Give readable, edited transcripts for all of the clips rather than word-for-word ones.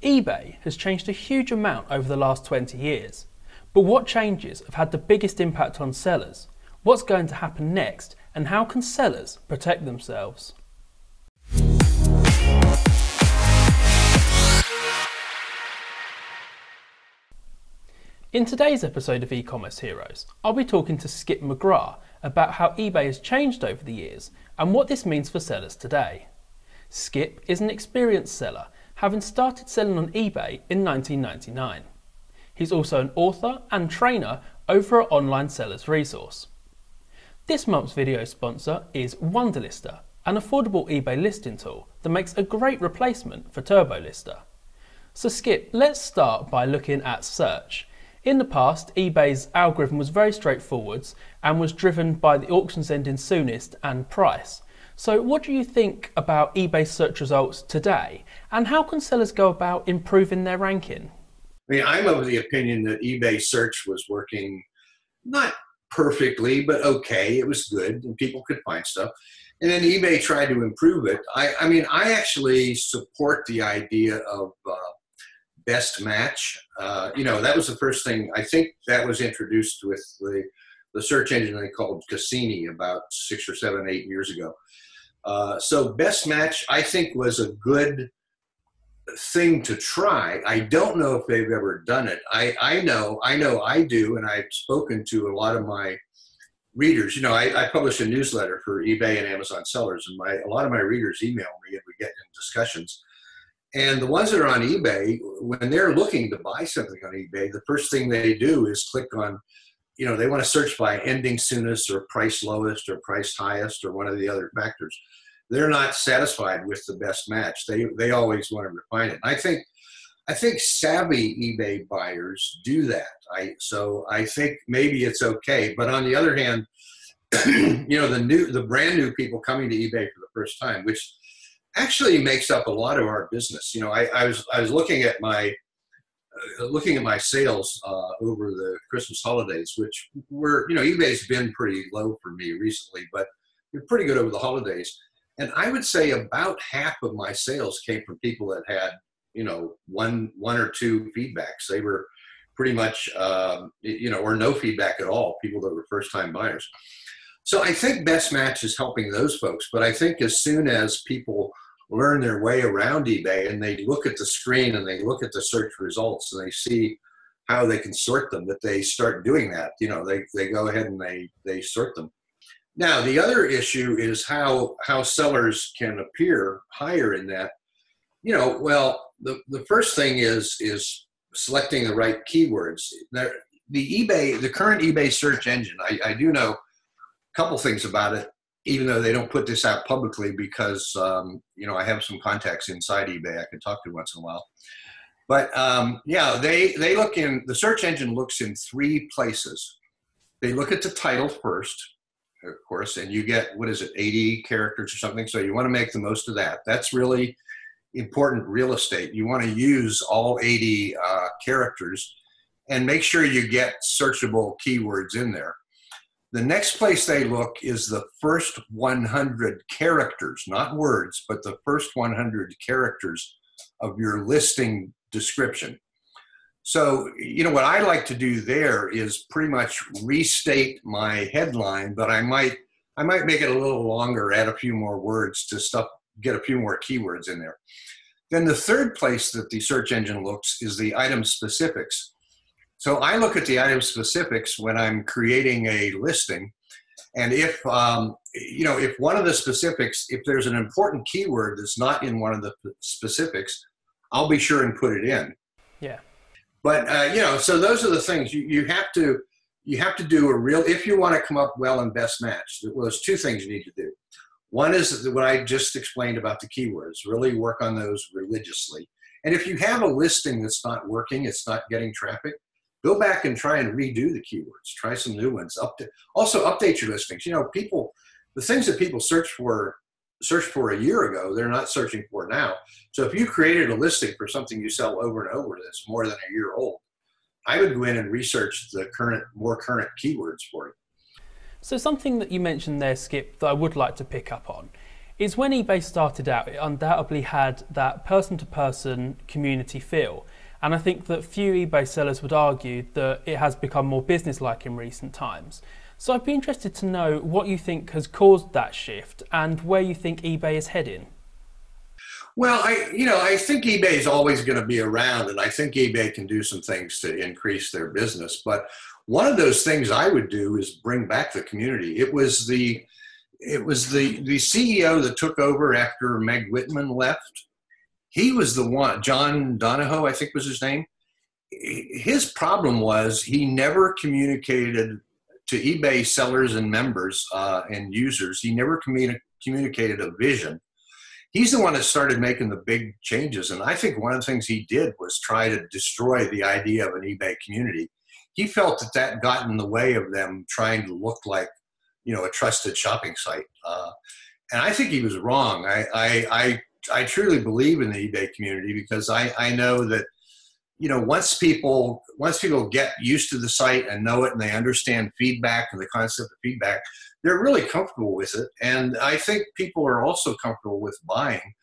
eBay has changed a huge amount over the last 20 years. But what changes have had the biggest impact on sellers? What's going to happen next? And how can sellers protect themselves? In today's episode of Ecommerce Heroes, I'll be talking to Skip McGrath about how eBay has changed over the years and what this means for sellers today. Skip is an experienced seller, having started selling on eBay in 1999. He's also an author and trainer over at Online Sellers Resource. This month's video sponsor is Wunderlister, an affordable eBay listing tool that makes a great replacement for TurboLister. So Skip, let's start by looking at search. In the past, eBay's algorithm was very straightforward and was driven by the auctions ending soonest and price. So what do you think about eBay's search results today, and how can sellers go about improving their ranking? I mean, I'm of the opinion that eBay search was working not perfectly, but okay. It was good and people could find stuff. And then eBay tried to improve it. I actually support the idea of best match. That was the first thing. I think that was introduced with the search engine they called Cassini about 6 or 7, 8 years ago. So best match, I think, was a good thing to try. I don't know if they've ever done it. I know I do, and I've spoken to a lot of my readers. I publish a newsletter for eBay and Amazon sellers, and a lot of my readers email me and we get in discussions. And the ones that are on eBay, when they're looking to buy something on eBay, the first thing they do is click on, they want to search by ending soonest or price lowest or price highest or one of the other factors. They're not satisfied with the best match. They always want to refine it. And I think savvy eBay buyers do that. So I think maybe it's okay. But on the other hand, the brand new people coming to eBay for the first time, which actually makes up a lot of our business. I was looking at my sales over the Christmas holidays, which were, eBay's been pretty low for me recently, but they're pretty good over the holidays. And I would say about half of my sales came from people that had, one or two feedbacks. They were pretty much, or no feedback at all, people that were first-time buyers. So I think best match is helping those folks. But I think as soon as people learn their way around eBay and they look at the screen and they look at the search results and they see how they can sort them, that they start doing that. They go ahead and they sort them. Now, the other issue is how sellers can appear higher in that. The first thing is selecting the right keywords. The current eBay search engine, I do know a couple things about it, even though they don't put this out publicly because, I have some contacts inside eBay I can talk to once in a while. But they look in, the search engine looks in 3 places. They look at the title first, of course, and you get, 80 characters or something. So you want to make the most of that. That's really important real estate. You want to use all 80 characters and make sure you get searchable keywords in there. The next place they look is the first 100 characters, not words, but the first 100 characters of your listing description. So, what I like to do there is pretty much restate my headline, but I might make it a little longer, add a few more words to get a few more keywords in there. Then the third place that the search engine looks is the item specifics. So I look at the item specifics when I'm creating a listing. And if one of the specifics, if there's an important keyword that's not in one of the specifics, I'll be sure and put it in. Yeah. But, so those are the things you have to do if you want to come up well in best match, well, there's 2 things you need to do. One is what I just explained about the keywords, really work on those religiously. And if you have a listing that's not working, it's not getting traffic, go back and try and redo the keywords, try some new ones. Also update your listings. The things that people searched for a year ago, they're not searching for now. So if you created a listing for something you sell over and over that's more than a year old, I would go in and research the more current keywords for it. So something that you mentioned there, Skip, that I would like to pick up on is when eBay started out, it undoubtedly had that person-to-person community feel. And I think that few eBay sellers would argue that it has become more business-like in recent times. So I'd be interested to know what you think has caused that shift and where you think eBay is heading. Well, I think eBay is always going to be around, and I think eBay can do some things to increase their business. But one of those things I would do is bring back the community. It was the CEO that took over after Meg Whitman left. He was the one, John Donahoe, I think was his name. His problem was he never communicated to eBay sellers and members and users. He never communicated a vision. He's the one that started making the big changes. And I think one of the things he did was try to destroy the idea of an eBay community. He felt that that got in the way of them trying to look like, a trusted shopping site. And I think he was wrong. I truly believe in the eBay community because I know that, once people get used to the site and know it and they understand feedback and the concept of feedback, they're really comfortable with it. And I think people are also comfortable with buying.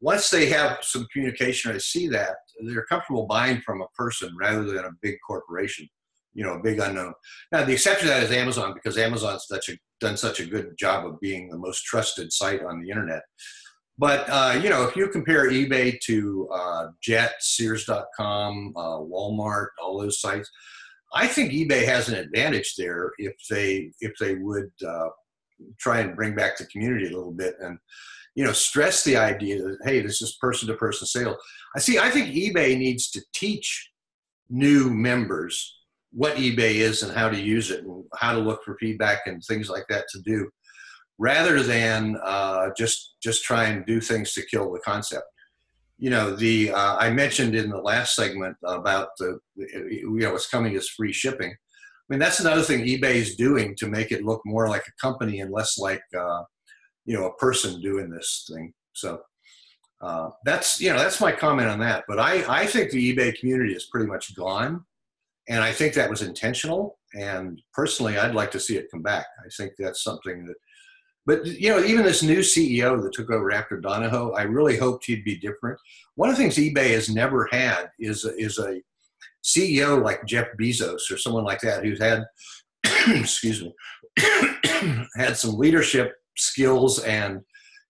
Once they have some communication or they see that, they're comfortable buying from a person rather than a big corporation, a big unknown. Now, the exception to that is Amazon, because Amazon's done such a good job of being the most trusted site on the internet. But, if you compare eBay to Jet, Sears.com, Walmart, all those sites, I think eBay has an advantage there if they would try and bring back the community a little bit and, stress the idea that, hey, this is person-to-person sale. I think eBay needs to teach new members what eBay is and how to use it and how to look for feedback and things like that to do, rather than just try and do things to kill the concept. I mentioned in the last segment about what's coming as free shipping. I mean, that's another thing eBay is doing to make it look more like a company and less like a person doing this thing. So that's my comment on that. But I think the eBay community is pretty much gone, and I think that was intentional. And personally, I'd like to see it come back. I think that's something that. But, even this new CEO that took over after Donahoe, I really hoped he'd be different. One of the things eBay has never had is a CEO like Jeff Bezos or someone like that who's had, excuse me, had some leadership skills and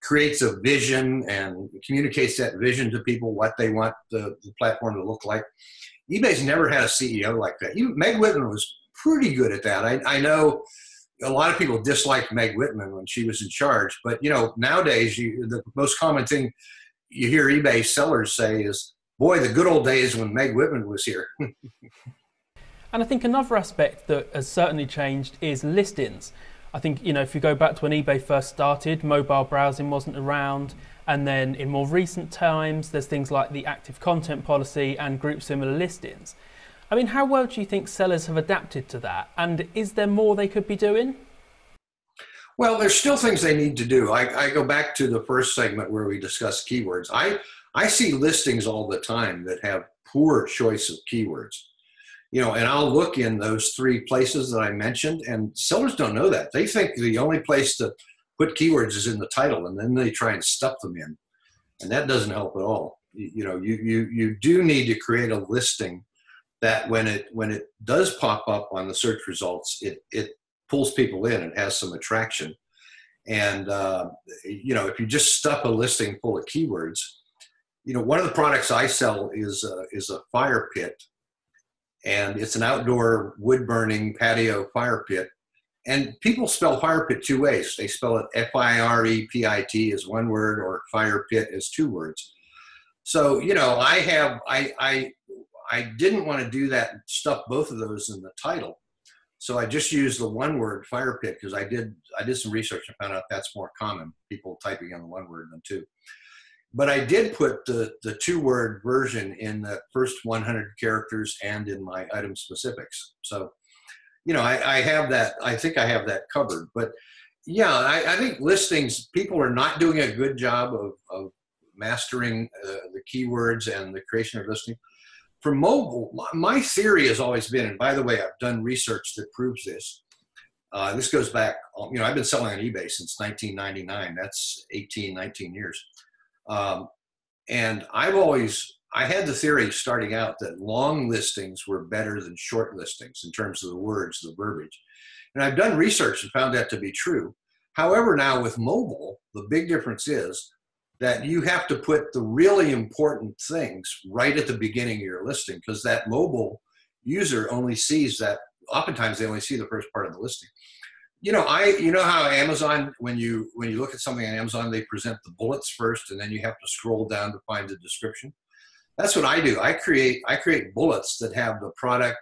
creates a vision and communicates that vision to people, what they want the platform to look like. eBay's never had a CEO like that. Meg Whitman was pretty good at that. I know a lot of people disliked Meg Whitman when she was in charge, but nowadays the most common thing you hear eBay sellers say is, boy, the good old days when Meg Whitman was here. And I think another aspect that has certainly changed is listings. I think, if you go back to when eBay first started, mobile browsing wasn't around. And then in more recent times, there's things like the active content policy and group similar listings. I mean, how well do you think sellers have adapted to that? And is there more they could be doing? Well, there's still things they need to do. I go back to the first segment where we discussed keywords. I see listings all the time that have poor choice of keywords. And I'll look in those three places that I mentioned, and sellers don't know that. They think the only place to put keywords is in the title, and then they try and stuff them in. And that doesn't help at all. You do need to create a listing that when it does pop up on the search results, it pulls people in and has some attraction. And if you just stuff a listing full of keywords, one of the products I sell is a fire pit, and it's an outdoor wood burning patio fire pit. And people spell fire pit two ways. They spell it FIREPIT as one word, or fire pit as two words. So I didn't want to do that and stuff both of those in the title. So I just used the one word fire pit because I did some research and found out that's more common, people typing in the one word than two. But I did put the two word version in the first 100 characters and in my item specifics. So, I have that, I think I have that covered. But yeah, I think listings, people are not doing a good job of mastering the keywords and the creation of listing. For mobile, my theory has always been, and by the way, I've done research that proves this, This goes back, I've been selling on eBay since 1999. That's 18, 19 years. And I had the theory starting out that long listings were better than short listings in terms of the words, the verbiage. And I've done research and found that to be true. However, now with mobile, the big difference is that you have to put the really important things right at the beginning of your listing, because that mobile user only sees that. Oftentimes they only see the first part of the listing. You know how Amazon, when you look at something on Amazon, they present the bullets first, and then you have to scroll down to find the description. That's what I do. I create bullets that have the product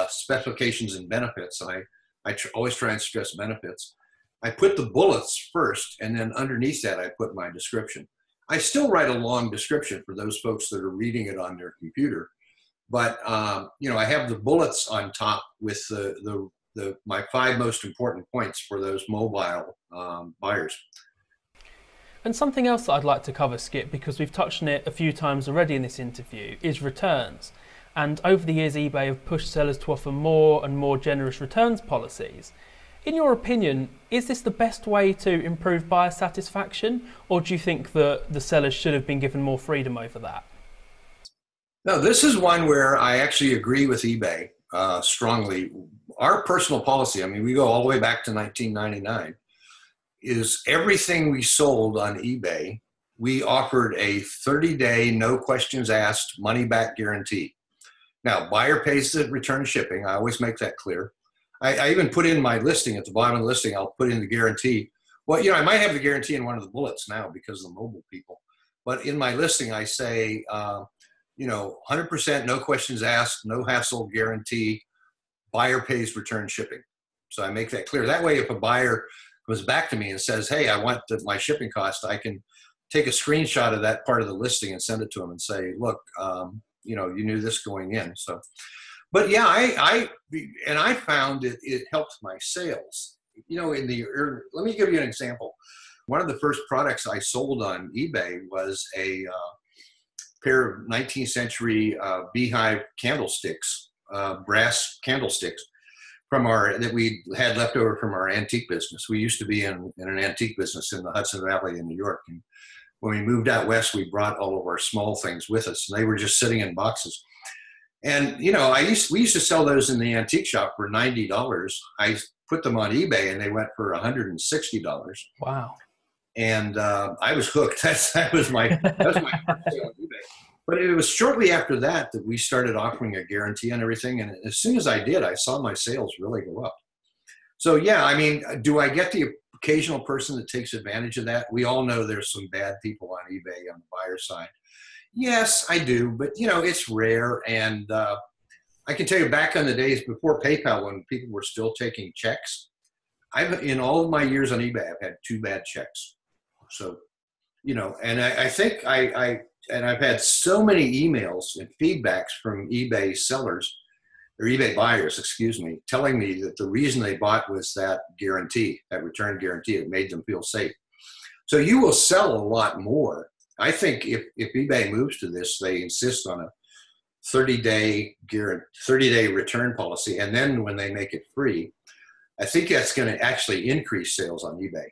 specifications and benefits. And I always try and stress benefits. I put the bullets first, and then underneath that, I put my description. I still write a long description for those folks that are reading it on their computer. But, I have the bullets on top with my 5 most important points for those mobile buyers. And something else that I'd like to cover, Skip, because we've touched on it a few times already in this interview, is returns. And over the years, eBay have pushed sellers to offer more and more generous returns policies. In your opinion, is this the best way to improve buyer satisfaction, or do you think that the sellers should have been given more freedom over that? No, this is one where I actually agree with eBay strongly. Our personal policy, we go all the way back to 1999, is everything we sold on eBay, we offered a 30-day, no questions asked, money-back guarantee. Now, buyer pays the return shipping. I always make that clear. I even put in my listing, at the bottom of the listing, I'll put in the guarantee. Well, I might have the guarantee in one of the bullets now because of the mobile people. But in my listing, I say, 100% no questions asked, no hassle guarantee, buyer pays return shipping. So I make that clear. That way, if a buyer comes back to me and says, hey, I want my shipping cost, I can take a screenshot of that part of the listing and send it to them and say, look, you knew this going in. So. But yeah, I found it helped my sales. Let me give you an example. One of the first products I sold on eBay was a pair of 19th century beehive candlesticks, brass candlesticks that we had left over from our antique business. We used to be in an antique business in the Hudson Valley in New York. And when we moved out west, we brought all of our small things with us, and they were just sitting in boxes. And, we used to sell those in the antique shop for $90. I put them on eBay and they went for $160. Wow. And I was hooked. That was my first sale on eBay. But it was shortly after that we started offering a guarantee on everything. And as soon as I did, I saw my sales really go up. So yeah, do I get the occasional person that takes advantage of that? We all know there's some bad people on eBay on the buyer side. Yes, I do, but it's rare. And I can tell you, back in the days before PayPal, when people were still taking checks, in all of my years on eBay, I've had 2 bad checks. So, and I think I've had so many emails and feedbacks from eBay sellers or eBay buyers, telling me that the reason they bought was that guarantee, that return guarantee. It made them feel safe. So you will sell a lot more. I think if eBay moves to this, they insist on a 30-day return policy. And then when they make it free, I think that's going to actually increase sales on eBay.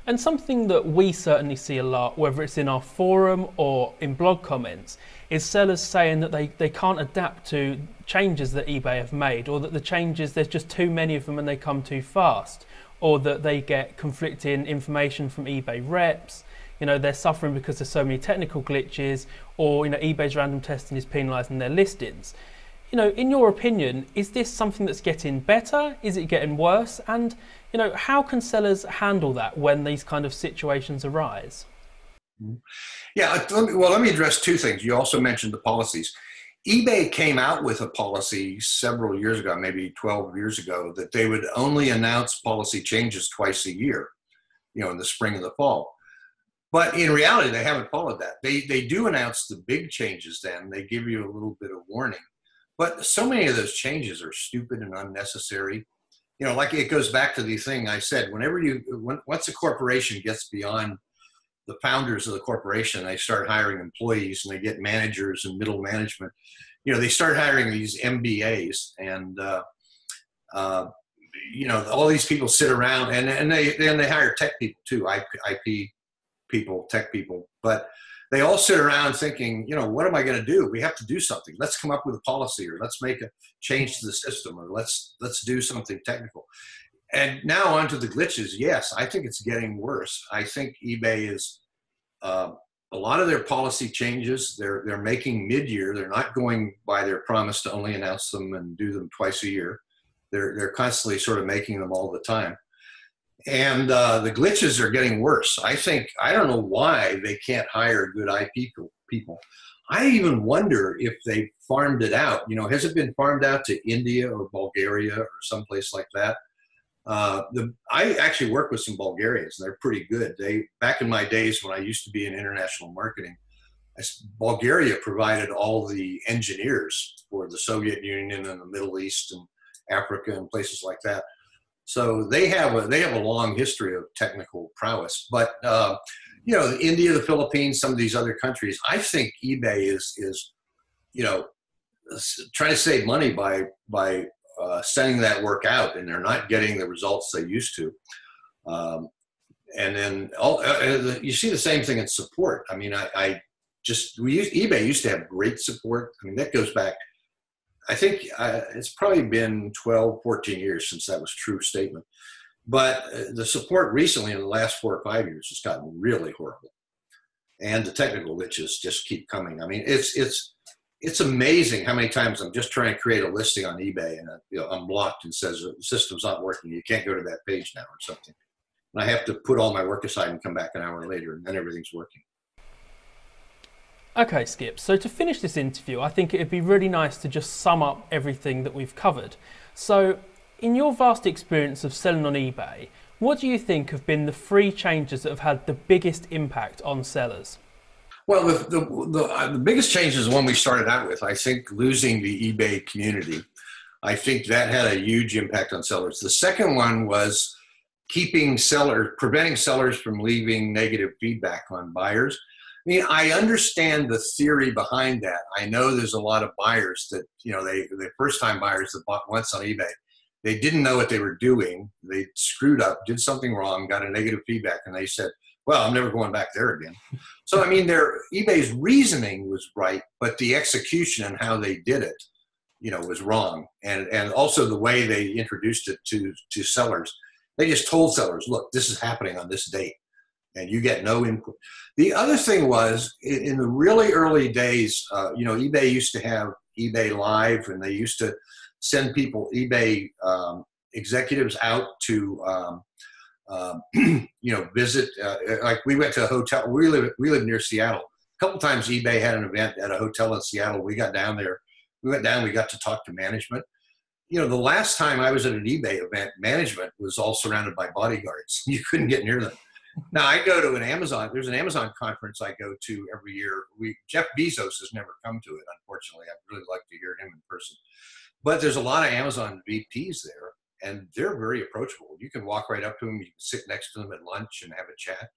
And something that we certainly see a lot, whether it's in our forum or in blog comments, is sellers saying that they can't adapt to changes that eBay have made, or that the changes, there's just too many of them and they come too fast, or that they get conflicting information from eBay reps. They're suffering because there's so many technical glitches, or, eBay's random testing is penalising their listings. In your opinion, is this something that's getting better? Is it getting worse? And, how can sellers handle that when these kind of situations arise? Yeah, let me address 2 things. You also mentioned the policies. eBay came out with a policy several years ago, maybe 12 years ago, that they would only announce policy changes twice a year, in the spring and the fall. But in reality, they haven't followed that. They do announce the big changes then. They give you a little bit of warning. But so many of those changes are stupid and unnecessary. Like it goes back to the thing I said, once a corporation gets beyond the founders of the corporation, they start hiring employees and they get managers and middle management. They start hiring these MBAs. And all these people sit around and they hire tech people too, IP people, tech people, but they all sit around thinking, what am I going to do? We have to do something. Let's come up with a policy, or let's make a change to the system, or let's do something technical. And now onto the glitches. Yes, I think it's getting worse. I think eBay is a lot of their policy changes. They're making mid-year. They're not going by their promise to only announce them and do them twice a year. They're constantly sort of making them all the time. And the glitches are getting worse. I don't know why they can't hire good IP people. I even wonder if they farmed it out. Has it been farmed out to India or Bulgaria or someplace like that? I actually work with some Bulgarians, and they're pretty good. Back in my days when I used to be in international marketing, Bulgaria provided all the engineers for the Soviet Union and the Middle East and Africa and places like that. So they have a long history of technical prowess. But India, the Philippines, some of these other countries, I think eBay is trying to save money by sending that work out, and they're not getting the results they used to. And then you see the same thing in support. I mean, eBay used to have great support. I mean, that goes back, I think it's probably been 12, 14 years since that was a true statement. But the support recently in the last 4 or 5 years has gotten really horrible. And the technical glitches just keep coming. I mean, it's amazing how many times I'm just trying to create a listing on eBay and I'm blocked and says the system's not working. You can't go to that page now or something. And I have to put all my work aside and come back an hour later, and then everything's working. Okay, Skip, so to finish this interview, I think it'd be really nice to just sum up everything that we've covered. So, in your vast experience of selling on eBay, what do you think have been the 3 changes that have had the biggest impact on sellers? Well, the biggest change is the one we started out with. I think losing the eBay community. I think that had a huge impact on sellers. The second one was preventing sellers from leaving negative feedback on buyers. I mean, I understand the theory behind that. I know there's a lot of buyers that, the first-time buyers that bought once on eBay, they didn't know what they were doing. They screwed up, did something wrong, got a negative feedback, and they said, well, I'm never going back there again. So, I mean, eBay's reasoning was right, but the execution and how they did it, was wrong. And also the way they introduced it to sellers. They just told sellers, look, this is happening on this date, and you get no input. The other thing was, in the really early days, eBay used to have eBay Live, and they used to send eBay executives out to visit. Like we went to a hotel. We live near Seattle. A couple times eBay had an event at a hotel in Seattle. We got down there. We got to talk to management. The last time I was at an eBay event, management was all surrounded by bodyguards. You couldn't get near them. Now I go to an Amazon. There's an Amazon conference I go to every year. Jeff Bezos has never come to it, unfortunately. I'd really like to hear him in person. But there's a lot of Amazon VPs there, and they're very approachable. You can walk right up to them. You can sit next to them at lunch and have a chat.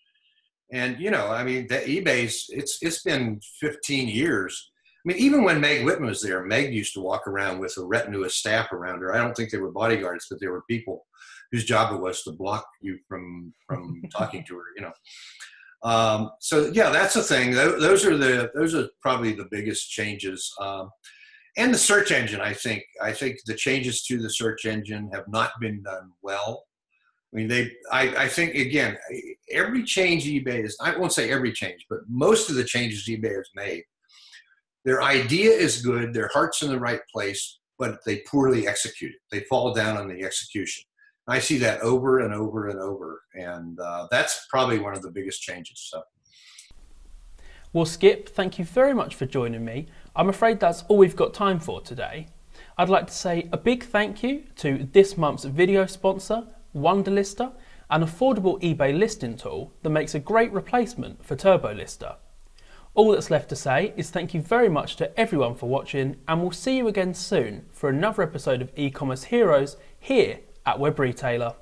And I mean, eBay's it's been 15 years. I mean, even when Meg Whitman was there, Meg used to walk around with a retinue of staff around her. I don't think they were bodyguards, but they were people whose job it was to block you from talking to her. So yeah, that's the thing. Those are probably the biggest changes. And the search engine, I think the changes to the search engine have not been done well. I mean, I think, again, every change eBay I won't say every change, but most of the changes eBay has made, their idea is good, their heart's in the right place, but they poorly execute it. They fall down on the execution. I see that over and over and over, and that's probably one of the biggest changes. So. Well, Skip, thank you very much for joining me. I'm afraid that's all we've got time for today. I'd like to say a big thank you to this month's video sponsor, Wunderlister, an affordable eBay listing tool that makes a great replacement for TurboLister. All that's left to say is thank you very much to everyone for watching, and we'll see you again soon for another episode of eCommerce Heroes here at Web Retailer.